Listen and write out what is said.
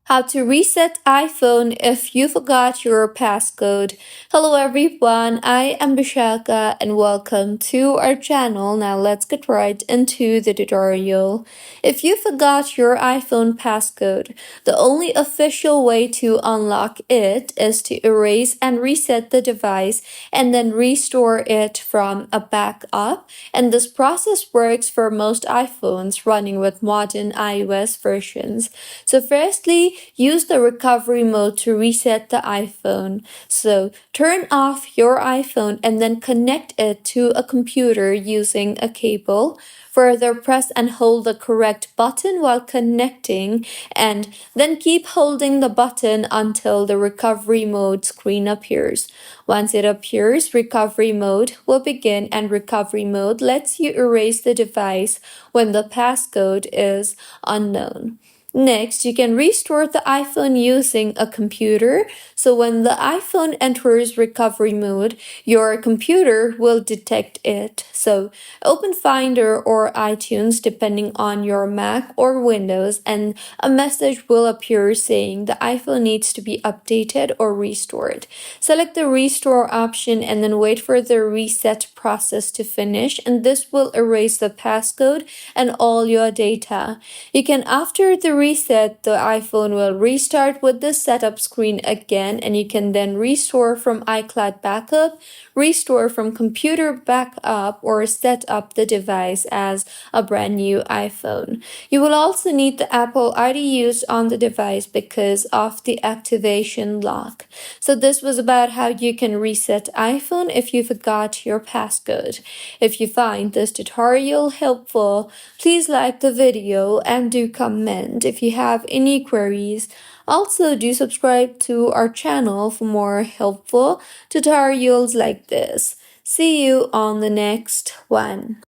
How to reset iPhone if you forgot your passcode. Hello everyone, I am Bishaka and welcome to our channel. Now let's get right into the tutorial. If you forgot your iPhone passcode, the only official way to unlock it is to erase and reset the device and then restore it from a backup. And this process works for most iPhones running with modern iOS versions. So firstly, use the recovery mode to reset the iPhone. So turn off your iPhone and then connect it to a computer using a cable. Further, press and hold the correct button while connecting, and then keep holding the button until the recovery mode screen appears. Once it appears, recovery mode will begin, and recovery mode lets you erase the device when the passcode is unknown. Next, you can restore the iPhone using a computer. So when the iPhone enters recovery mode, your computer will detect it. So open Finder or iTunes depending on your Mac or Windows, and a message will appear saying the iPhone needs to be updated or restored. Select the restore option and then wait for the reset process to finish, and this will erase the passcode and all your data. You can, after the reset, the iPhone will restart with the setup screen again, and you can then restore from iCloud backup, restore from computer backup, or set up the device as a brand new iPhone. You will also need the Apple ID used on the device because of the activation lock. So this was about how you can reset iPhone if you forgot your passcode. If you find this tutorial helpful, please like the video and do comment if you have any queries. Also, do subscribe to our channel for more helpful tutorials like this. See you on the next one.